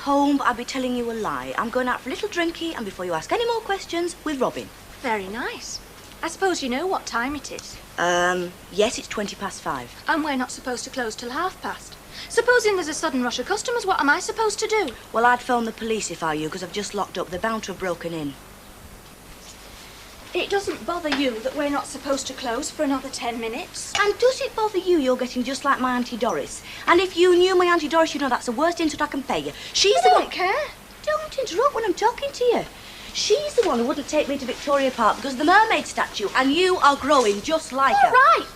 home, but I'd be telling you a lie. I'm going out for a little drinky, and before you ask any more questions, with Robin. Very nice. I suppose you know what time it is. Yes, it's 5:20. And we're not supposed to close till past. Supposing there's a sudden rush of customers, what am I supposed to do? Well, I'd phone the police if I were you, because I've just locked up. They're bound to have broken in. It doesn't bother you that we're not supposed to close for another 10 minutes? And does it bother you you're getting just like my Auntie Doris? And if you knew my Auntie Doris, you'd know that's the worst insult I can pay you. She's the one... I don't care. Don't interrupt when I'm talking to you. She's the one who wouldn't take me to Victoria Park because of the mermaid statue, and you are growing just like her. All right.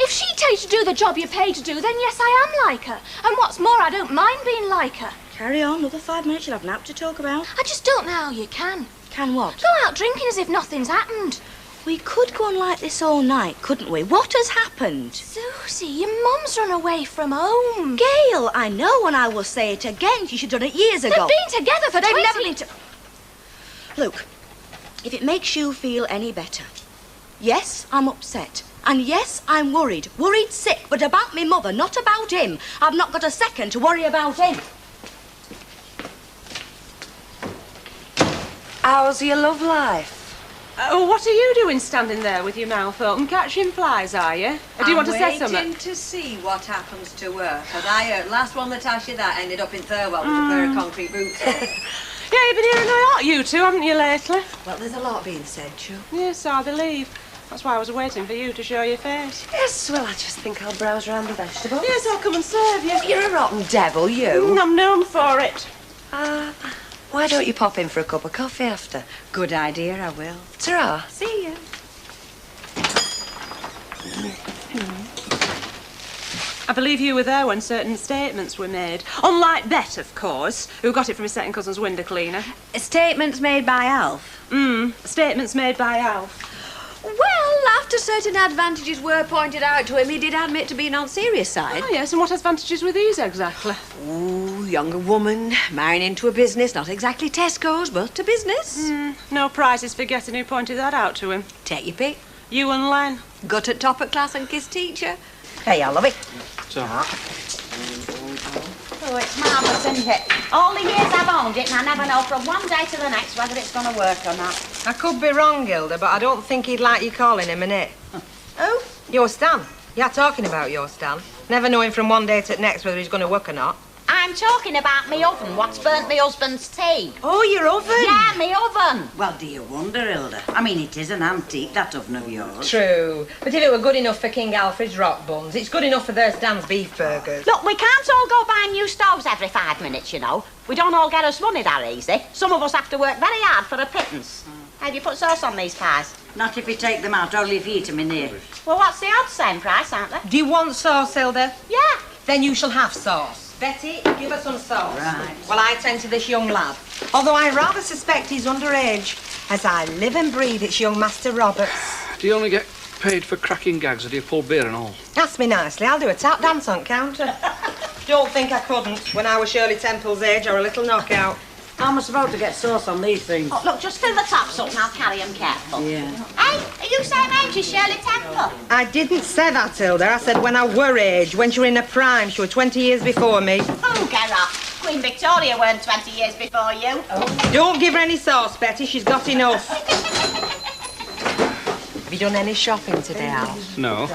If she tells you to do the job you're paid to do, then yes, I am like her. And what's more, I don't mind being like her. Carry on. Another 5 minutes, you'll have an app to talk about. I just don't know how you can. Can what? Go out drinking as if nothing's happened. We could go on like this all night, couldn't we? What has happened? Susie, your mum's run away from home. Gail, I know, and I will say it again. She should have done it years ago. They've been together for 20... They've never been to... Look, if it makes you feel any better, yes, I'm upset. And yes, I'm worried. Worried sick, but about me mother, not about him. I've not got a second to worry about him. How's your love life? What are you doing standing there with your mouth open? Catching flies, are you? Or do you want to say something? I'm waiting to see what happens to her. Because I heard last one that asked you that ended up in Thirlwell with a pair of concrete boots on. Yeah, you've been hearing a lot, you two, haven't you, lately? Well, there's a lot being said, Chu. Yes, I believe. That's why I was waiting for you to show your face. Yes, well, I just think I'll browse around the vegetables. Yes, I'll come and serve you. You're a rotten devil, you. I'm known for it. Why don't you pop in for a cup of coffee after? Good idea, I will. Ta-ra. See you. I believe you were there when certain statements were made. Unlike Bet, of course, who got it from his second cousin's window cleaner. Statements made by Alf? Statements made by Alf. Well, after certain advantages were pointed out to him, he did admit to being on the serious side. Oh, yes, and what advantages were these exactly? Ooh, younger woman, marrying into a business, not exactly Tesco's, but a business. No prizes for guessing who pointed that out to him. Take your pick. You and Len. Got at top of class and kiss teacher. Hey, I love it. Oh, it's marvellous, isn't it? All the years I've owned it, and I never know from one day to the next whether it's going to work or not. I could be wrong, Gilda, but I don't think he'd like you calling him an it. Who? Your Stan. Yeah, talking about your Stan. Never knowing from one day to the next whether he's going to work or not. I'm talking about me oven, what's burnt me husband's tea. Oh, your oven? Yeah, me oven. Well, do you wonder, Hilda? I mean, it is an antique, that oven of yours. True. But if it were good enough for King Alfred's rock buns, it's good enough for their Stan's beef burgers. Look, we can't all go buying new stoves every 5 minutes, you know. We don't all get us money that easy. Some of us have to work very hard for a pittance. How do you put sauce on these pies? Not if you take them out, only if you eat them in here. Well, what's the odds? Same price, aren't they? Do you want sauce, Hilda? Yeah. Then you shall have sauce. Betty, give us some sauce. Right. While I tend to this young lad. Although I rather suspect he's underage. As I live and breathe, it's young Master Roberts. Do you only get paid for cracking gags, or do you pull beer and all? Ask me nicely, I'll do a tap dance on counter. Don't think I couldn't when I was Shirley Temple's age or a little knockout. How am I supposed to get sauce on these things? Oh, look, just fill the tops up and I'll carry them careful. Yeah. Hey, are you same age as Shirley Temple? I didn't say that, Hilda. I said when I were age, when she were in her prime. She was 20 years before me. Oh, get off. Queen Victoria weren't 20 years before you. Oh. Don't give her any sauce, Betty. She's got enough. Have you done any shopping today, Al? No.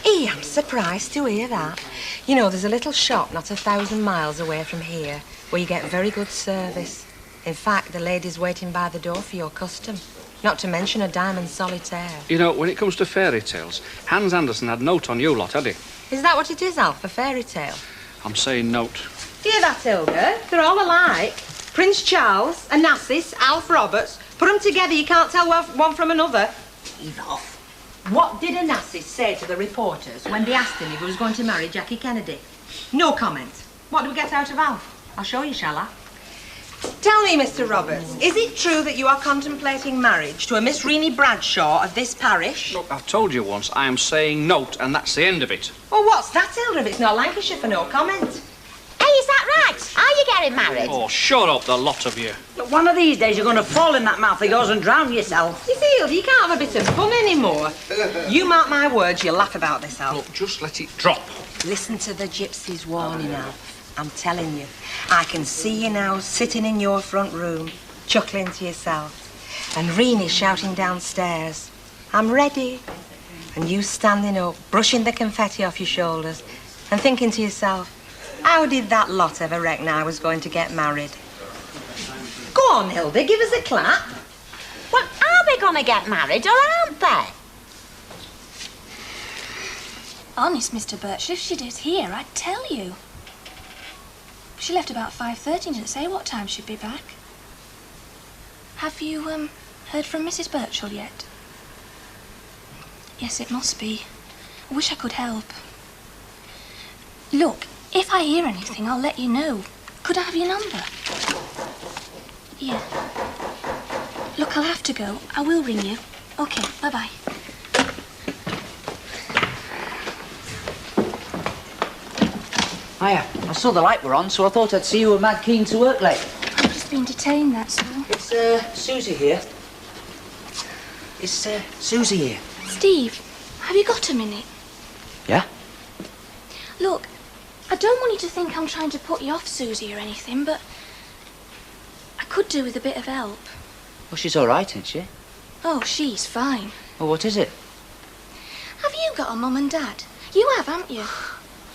I'm surprised to hear that. You know, there's a little shop not 1,000 miles away from here where you get very good service. In fact, the lady's waiting by the door for your custom. Not to mention a diamond solitaire. You know, when it comes to fairy tales, Hans Andersen had note on you lot, had he? Is that what it is, Alf, a fairy tale? I'm saying note. Hear that, Hilda? They're all alike. Prince Charles, Onassis, Alf Roberts. Put them together, you can't tell one from another. Enough. What did Onassis say to the reporters when they asked him if he was going to marry Jackie Kennedy? No comment. What do we get out of Alf? I'll show you, shall I? Tell me, Mr. Roberts, is it true that you are contemplating marriage to a Miss Rennie Bradshaw of this parish? Look, I've told you once, I am saying note, and that's the end of it. Well, what's that, Hilda, if it's not Lancashire for no comment? Hey, is that right? Are you getting married? Oh, shut up, the lot of you. Look, one of these days you're going to fall in that mouth of yours and drown yourself. You see, Hilda, you can't have a bit of fun anymore. You mark my words, you'll laugh about this, Alf. Look, just let it drop. Listen to the gypsy's warning, Alf. I'm telling you, I can see you now sitting in your front room, chuckling to yourself. And Renee shouting downstairs, I'm ready. And you standing up, brushing the confetti off your shoulders and thinking to yourself, how did that lot ever reckon I was going to get married? Go on, Hilda, give us a clap. Well, are we going to get married or aren't they? Honest, Mr. Birch, if she did here, I'd tell you. She left about 5:30 and didn't say what time she'd be back. Have you, heard from Mrs. Birchall yet? Yes, it must be. I wish I could help. Look, if I hear anything, I'll let you know. Could I have your number? Yeah. Look, I'll have to go. I will ring you. Okay, bye-bye. Hiya. I saw the light were on, so I thought I'd see you were mad keen to work late. I've just been detained, that's all. It's, Susie here. Is, Susie here? Steve, have you got a minute? Yeah? Look, I don't want you to think I'm trying to put you off Susie or anything, but I could do with a bit of help. Well, she's all right, isn't she? Oh, she's fine. Well, what is it? Have you got a mum and dad? You have, haven't you?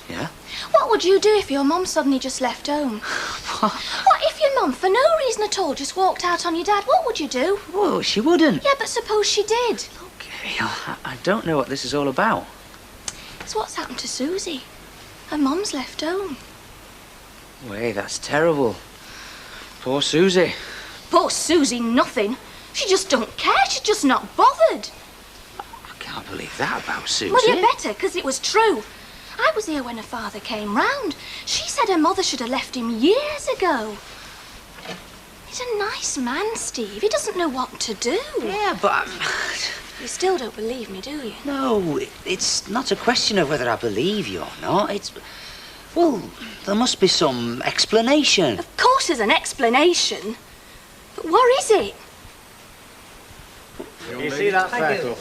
Yeah? What would you do if your mum suddenly just left home? What if your mum, for no reason at all, just walked out on your dad? What would you do? Well, she wouldn't. Yeah, but suppose she did. Okay, I don't know what this is all about. It's what's happened to Susie. Her mum's left home. Wait, that's terrible. Poor Susie. Poor Susie, nothing. She just don't care. She's just not bothered. I can't believe that about Susie. Well, you better, because it was true. I was here when her father came round. She said her mother should have left him years ago. He's a nice man, Steve. He doesn't know what to do. Yeah, but... You still don't believe me, do you? No, it's not a question of whether I believe you or not. It's... Well, there must be some explanation. Of course there's an explanation. But what is it? You see that circle?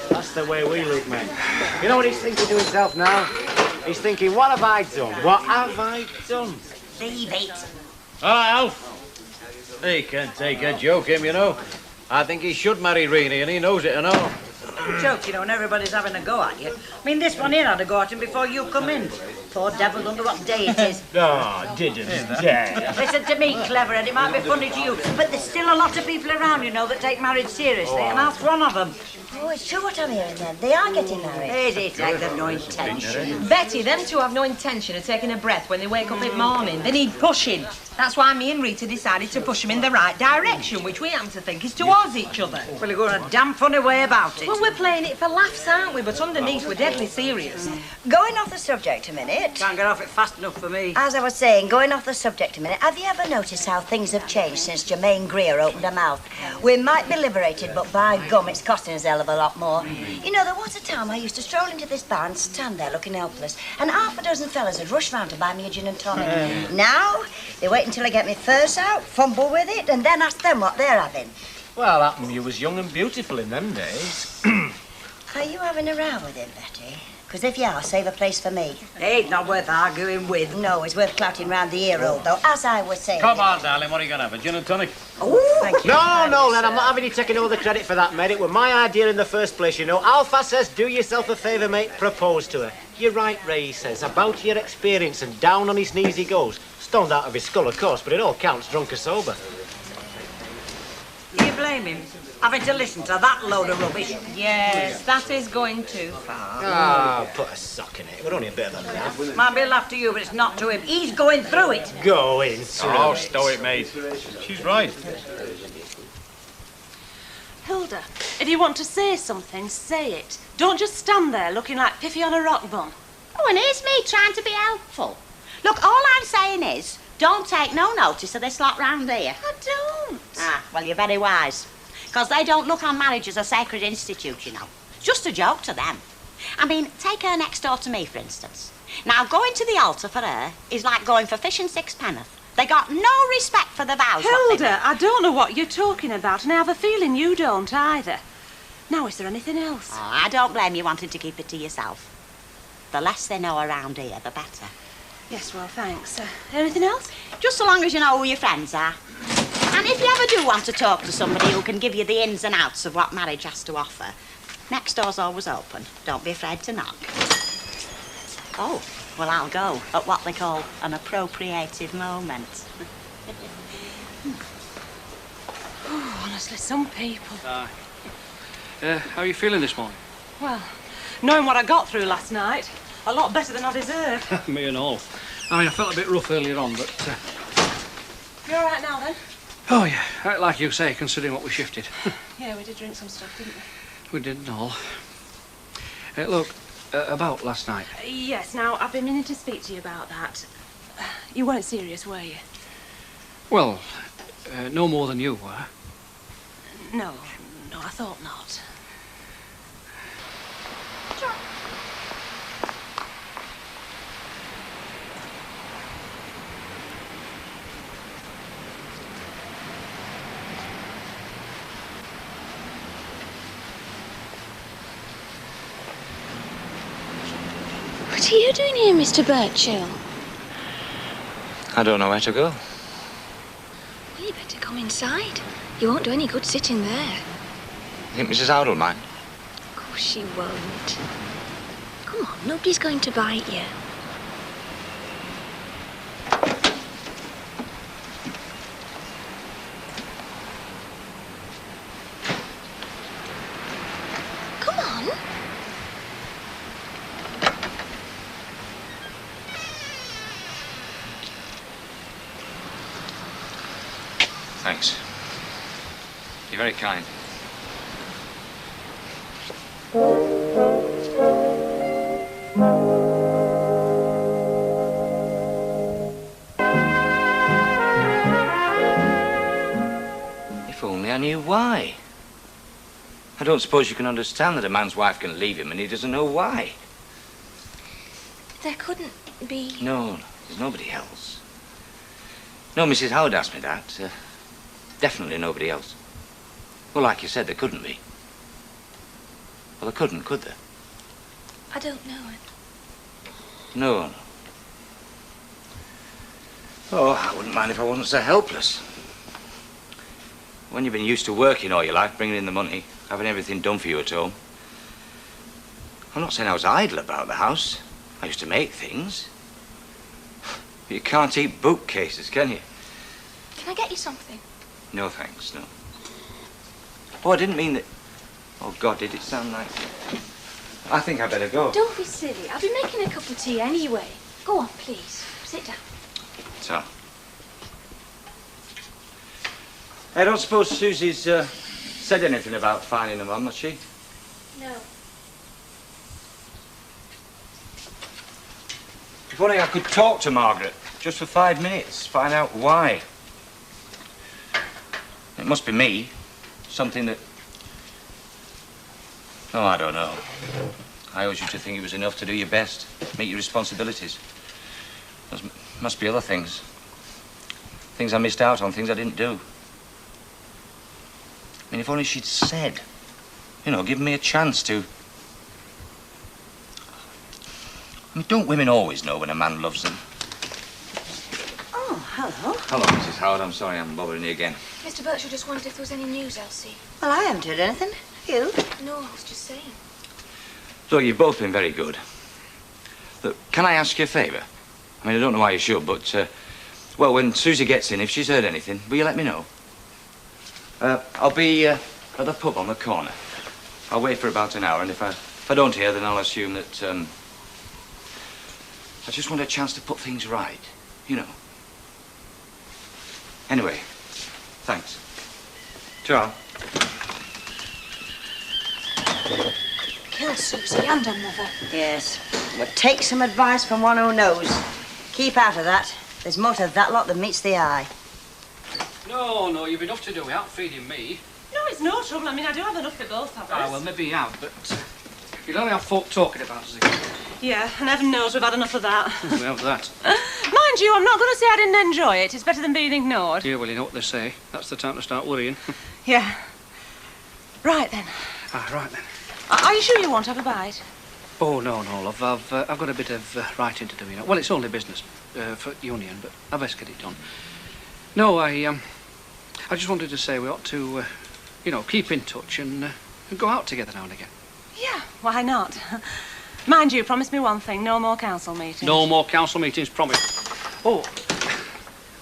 That's the way we look, mate. You know what he's thinking to himself now? He's thinking, what have I done? What have I done? Leave it. All right, Alf. He can take a joke, him, you know. I think he should marry Renee, and he knows it and all. Joke, you know, and everybody's having a go at you. I mean, this one here had a go at him before you come in. Poor devil, wonder what day it is. Oh, didn't dare. Listen to me, Cleverhead, it might be funny to you, but there's still a lot of people around, you know, that take marriage seriously, and Alf's one of them. Oh, it's true what I'm hearing then. They are getting married. Is it? Like they've no intention. Betty, them two have no intention of taking a breath when they wake up in the morning. They need pushing. That's why me and Rita decided to push them in the right direction, which we happen to think is towards each other. Well, you're going a damn funny way about it. Well, we're playing it for laughs, aren't we? But underneath, we're deadly serious. Going off the subject a minute. Can't get off it fast enough for me. As I was saying, going off the subject a minute, have you ever noticed how things have changed since Jermaine Greer opened her mouth? We might be liberated, but by gum, it's costing us a hell of a lot more. You know, there was a time I used to stroll into this bar and stand there looking helpless, and half a dozen fellas would rush round to buy me a gin and tonic. Now, they wait until I get my purse out, fumble with it, and then ask them what they're having. Well, happened you was young and beautiful in them days. Are you having a row with him, Betty? Because if you are, save a place for me. Ain't not worth arguing with. No, it's worth clouting round the ear hole, though, as I was saying. Come on, darling, what are you going to have, a gin and tonic? Oh, thank you. No, Len, I'm not having you taking all the credit for that, mate. It was my idea in the first place, you know. Alpha says, do yourself a favour, mate, propose to her. You're right, Ray, he says, about your experience, and down on his knees he goes. Stoned out of his skull, of course, but it all counts, drunk or sober. Do you blame him? Having to listen to that load of rubbish? Yes, that is going too far. Ah, put a sock in it. We're only a bit of a laugh. Might be a laugh to you, but it's not to him. He's going through it. Going through Oh, it. stow it, mate. She's right. Hilda, if you want to say something, say it. Don't just stand there looking like Piffy on a rock bun. Oh, and here's me trying to be helpful. Look, all I'm saying is, don't take no notice of this lot round here. I don't. Ah, well, you're very wise. Because they don't look on marriage as a sacred institute, you know. It's just a joke to them. I mean, take her next door to me, for instance. Now, going to the altar for her is like going for fish and sixpenn'orth. They got no respect for the vows. Hilda, I don't know what you're talking about, and I have a feeling you don't either. Now, is there anything else? Oh, I don't blame you wanting to keep it to yourself. The less they know around here, the better. Yes, well, thanks. Anything else? Just so long as you know who your friends are. And if you ever do want to talk to somebody who can give you the ins and outs of what marriage has to offer, next door's always open. Don't be afraid to knock. Oh, well, I'll go at what they call an appropriative moment. Oh, honestly, some people. How are you feeling this morning? Well, knowing what I got through last night, a lot better than I deserved. Me and all. I mean, I felt a bit rough earlier on, but... You all right now, then? Oh, yeah. Like you say, considering what we shifted. Yeah, we did drink some stuff, didn't we? We did and all. Look, about last night. Yes, now, I've been meaning to speak to you about that. You weren't serious, were you? Well, no more than you were. No, I thought not. What are you doing here, Mr. Birchill? I don't know where to go. Well, you better come inside. You won't do any good sitting there. You think Mrs. Howard will mind? Of course she won't. Come on, nobody's going to bite you. Come on. Thanks. You're very kind. If only I knew why. I don't suppose you can understand that a man's wife can leave him and he doesn't know why. There couldn't be... No, there's nobody else. No, Mrs. Howard asked me that. Definitely nobody else. Well, like you said, there couldn't be. Well, there couldn't, could there? I don't know it. No. Oh, I wouldn't mind if I wasn't so helpless. When you've been used to working all your life, bringing in the money, having everything done for you at home. I'm not saying I was idle about the house. I used to make things. But you can't eat bookcases, can you? Can I get you something? No, thanks, no. Oh, I didn't mean that... Oh, God, did it sound like... I think I better go. Don't be silly. I'll be making a cup of tea anyway. Go on, please. Sit down. So. I don't suppose Susie's said anything about finding a mum, has she? No. If only I could talk to Margaret, just for 5 minutes, find out why. It must be me. Something that... Oh, I don't know. I always used to think it was enough to do your best, meet your responsibilities. There must be other things. Things I missed out on, things I didn't do. I mean, if only she'd said, you know, given me a chance to... I mean, don't women always know when a man loves them? Oh, hello. Hello, Mrs. Howard. I'm sorry I'm bothering you again. Mr. Birchall just wondered if there was any news, Elsie. Well, I haven't heard anything. You? No, I was just saying. Look, you've both been very good. Look, can I ask you a favour? I mean, I don't know why you should, but, well, when Susie gets in, if she's heard anything, will you let me know? I'll be at the pub on the corner. I'll wait for about an hour, and if I don't hear, then I'll assume that, I just want a chance to put things right, you know. Anyway, thanks. Ta-ra. Kill Susie and her mother. Yes. But take some advice from one who knows. Keep out of that. There's more to that lot than meets the eye. No, you've enough to do without feeding me. No, it's no trouble. I mean, I do have enough for both of us. Ah, well, maybe you have, but you'll only have folk talking about us again. Yeah, and heaven knows we've had enough of that. We have that. Mind you, I'm not going to say I didn't enjoy it. It's better than being ignored. Yeah, well, you know what they say. That's the time to start worrying. Yeah. Right, then. Ah, right, then. Are you sure you won't have a bite? Oh, no, love. I've got a bit of writing to do, you know. Well, it's only business for Union, but I best get it done. No, I just wanted to say we ought to, you know, keep in touch and go out together now and again. Yeah, why not? Mind you, promise me one thing, no more council meetings. No more council meetings, promise. Oh,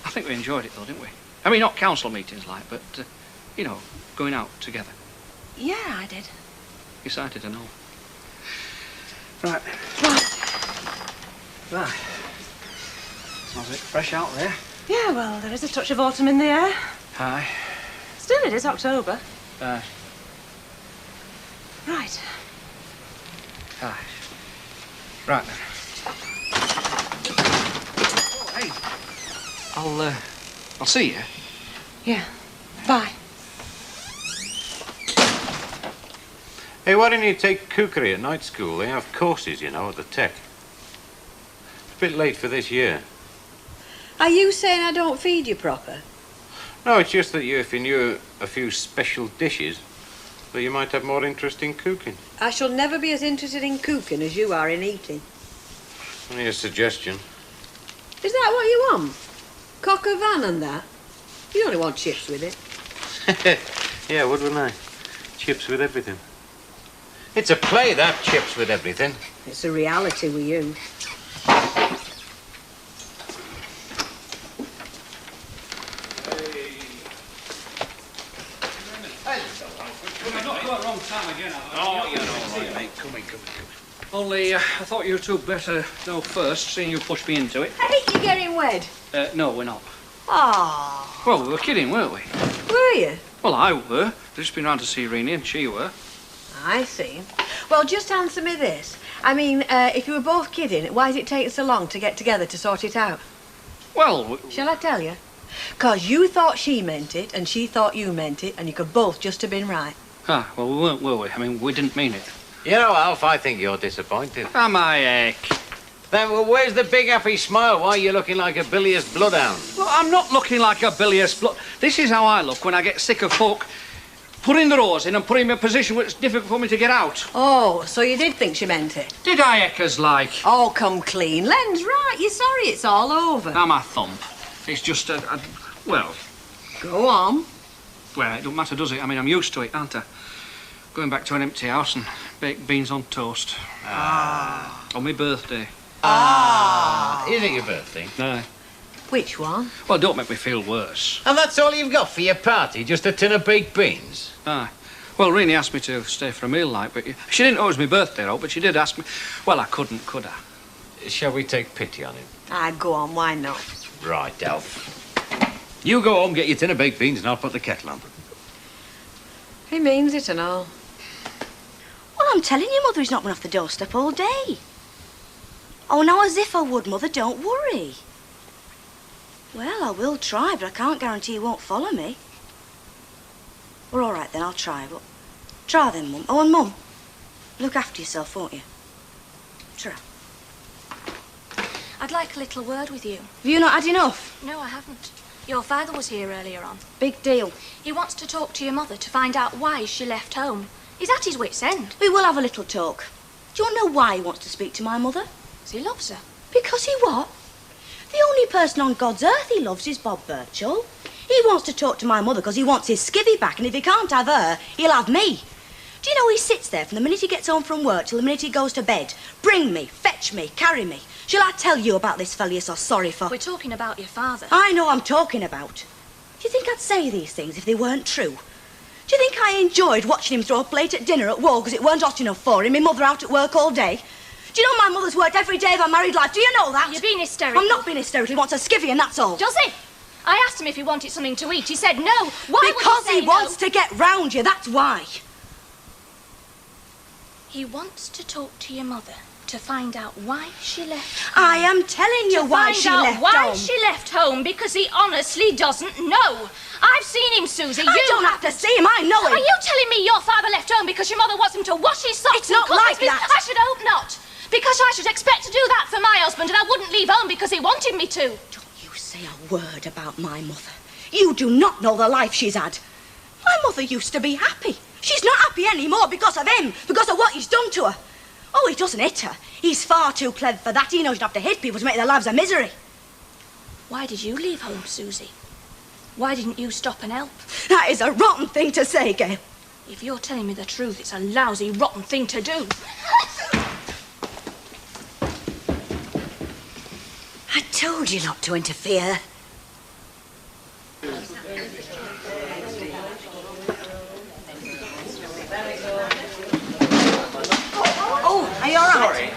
I think we enjoyed it, though, didn't we? I mean, not council meetings like, but, you know, going out together. Yeah, I did. Excited, I know. Right. Right. Smells a bit fresh out there. Yeah, well, there is a touch of autumn in the air. Aye. Still, it is October. Aye. Right. Aye. Right then. Oh, hey. I'll see you. Yeah. Bye. Hey, why don't you take cookery at night school? They have courses, you know, at the Tech. It's a bit late for this year. Are you saying I don't feed you proper? No, it's just that if you knew a few special dishes, that you might have more interest in cooking. I shall never be as interested in cooking as you are in eating. Only a suggestion. Is that what you want? Cock a van and that? You only want chips with it. Yeah, wouldn't I? Chips with everything. It's a play, that, chips with everything. It's a reality with you. Oh, you know, mate. Come in. Only, I thought you two better know first, seeing you pushed me into it. I hate you getting wed. No, we're not. Ah. Well, we were kidding, weren't we? Were you? Well, I were. Just been round to see Renee, and she were. I see. Well, just answer me this. I mean, if you were both kidding, why did it take so long to get together to sort it out? Well... Shall I tell you? 'Cause you thought she meant it, and she thought you meant it, and you could both just have been right. Ah, well, we weren't, were we? I mean, we didn't mean it. You know, Alf, I think you're disappointed. Am I, heck? Then, well, where's the big happy smile? Why are you looking like a bilious bloodhound? Well, I'm not looking like a bilious blood. This is how I look when I get sick of folk putting the oars in and putting me in a position where it's difficult for me to get out. Oh, so you did think she meant it? Did I, Eckers, like? Oh, come clean. Len's right. You're sorry it's all over. Now, my thump. It's just well... Go on. Well, it don't matter, does it? I mean, I'm used to it, aren't I? Going back to an empty house and baked beans on toast. Ah. On my birthday. Ah. Is it your birthday? No. Which one? Well, don't make me feel worse. And that's all you've got for your party? Just a tin of baked beans? Aye. Well, Renee asked me to stay for a meal, like, but she didn't know it was my birthday, though, but she did ask me. Well, I couldn't, could I? Shall we take pity on him? Go on, why not? Right, Alf. You go home, get your tin of baked beans, and I'll put the kettle on. He means it and all. Well, I'm telling you, Mother, he's not been off the doorstep all day. Oh, now, as if I would, Mother, don't worry. Well, I will try, but I can't guarantee he won't follow me. Well, all right, then, I'll try, but... Try then, Mum. Oh, and Mum, look after yourself, won't you? Try. I'd like a little word with you. Have you not had enough? No, I haven't. Your father was here earlier on. Big deal. He wants to talk to your mother to find out why she left home. He's at his wit's end. We will have a little talk. Do you want to know why he wants to speak to my mother? Because he loves her. Because he what? The only person on God's earth he loves is Bob Birchall. He wants to talk to my mother because he wants his skivvy back, and if he can't have her, he'll have me. Do you know he sits there from the minute he gets home from work till the minute he goes to bed? Bring me, fetch me, carry me. Shall I tell you about this fella you're so sorry for? We're talking about your father. I know I'm talking about. Do you think I'd say these things if they weren't true? Do you think I enjoyed watching him throw a plate at dinner at Wall because it weren't hot enough for him, my mother out at work all day? Do you know my mother's worked every day of her married life? Do you know that? You're being hysterical. I'm not being hysterical. He wants a skivvy and that's all. Joseph! I asked him if he wanted something to eat. He said no. Why because would he say he wants no? to get round you, that's why. He wants to talk to your mother to find out why she left home. I am telling you why she left why home. she left home, because he honestly doesn't know. I've seen him, Susie. I don't have to see him, I know him. Are you telling me your father left home because your mother wants him to wash his socks It's and not cook like his meat? that. I should hope not. Because I should expect to do that for my husband, and I wouldn't leave home because he wanted me to. Don't you say a word about my mother. You do not know the life she's had. My mother used to be happy. She's not happy anymore because of him, because of what he's done to her. Oh, he doesn't hit her. He's far too clever for that. He knows you have to hit people to make their lives a misery. Why did you leave home, Susie? Why didn't you stop and help? That is a rotten thing to say, Gail. If you're telling me the truth, it's a lousy, rotten thing to do. I told you not to interfere. Oh, are you all right?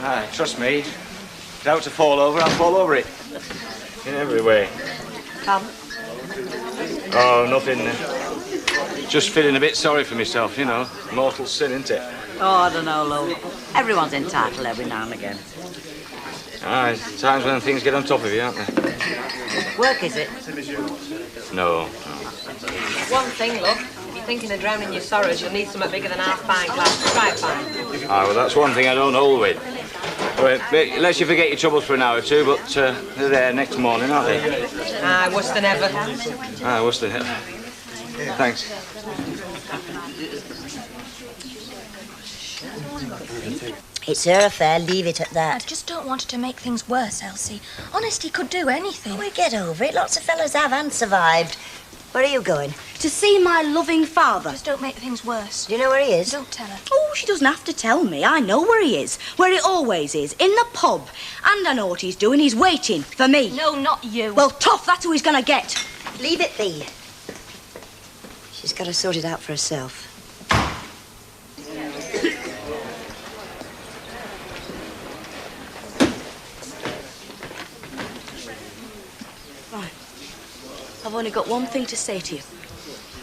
Aye, trust me. If I was to fall over, I'll fall over it. In every way. Come. Oh, nothing. Just feeling a bit sorry for myself, you know. Mortal sin, isn't it? Oh, I don't know, love. Everyone's entitled every now and again. Aye, times when things get on top of you, aren't they? Work, is it? No. One thing, love. If you're thinking of drowning your sorrows, you'll need something bigger than half-pint glass. Try fine. Ah, well, that's one thing I don't hold with. Well, unless you forget your troubles for an hour or two, but they're there next morning, aren't they? Aye, worse than ever. Aye, worse than ever. Thanks. It's her affair, leave it at I that. just don't want it to make things worse, Elsie. Honest, he could do anything. We get over it. Lots of fellas have and survived. Where are you going? To see my loving father. Just don't make things worse. Do you know where he is? Don't tell her. Oh, she doesn't have to tell me. I know where he is. Where he always is. In the pub. And I know what he's doing. He's waiting for me. No, not you. Well, tough. That's who he's going to get. Leave it be. She's got to sort it out for herself. Right. I've only got one thing to say to you.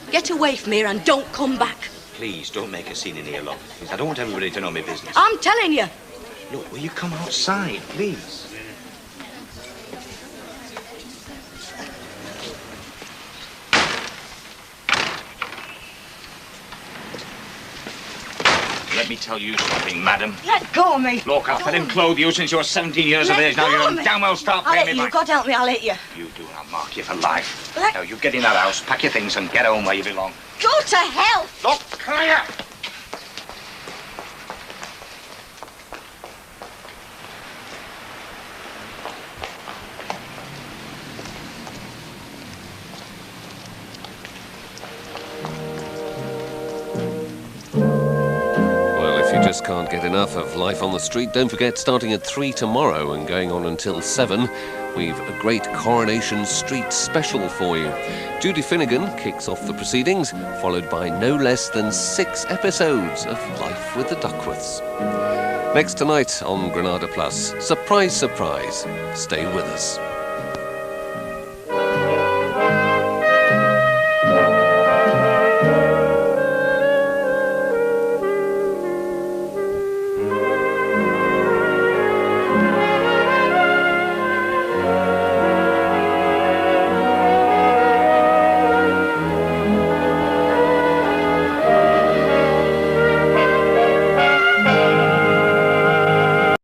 Get away from here and don't come back. Please, don't make a scene in here, love. I don't want everybody to know my business. I'm telling you. Look, will you come outside, please? Let me tell you something, madam. Let go of me. Look, I've had him clothe you since you were 17 years of age. Now you'll damn well start I'll paying hit me you. back. God help me, I'll hit you. You do, and I'll mark you for life. Now, you get in that house, pack your things, and get home where you belong. Go to hell. Look, come here. Just can't get enough of Life on the Street. Don't forget, starting at 3 tomorrow and going on until 7, we've a great Coronation Street special for you. Judy Finnegan kicks off the proceedings, followed by no less than 6 episodes of Life with the Duckworths. Next tonight on Granada Plus, surprise, surprise. Stay with us.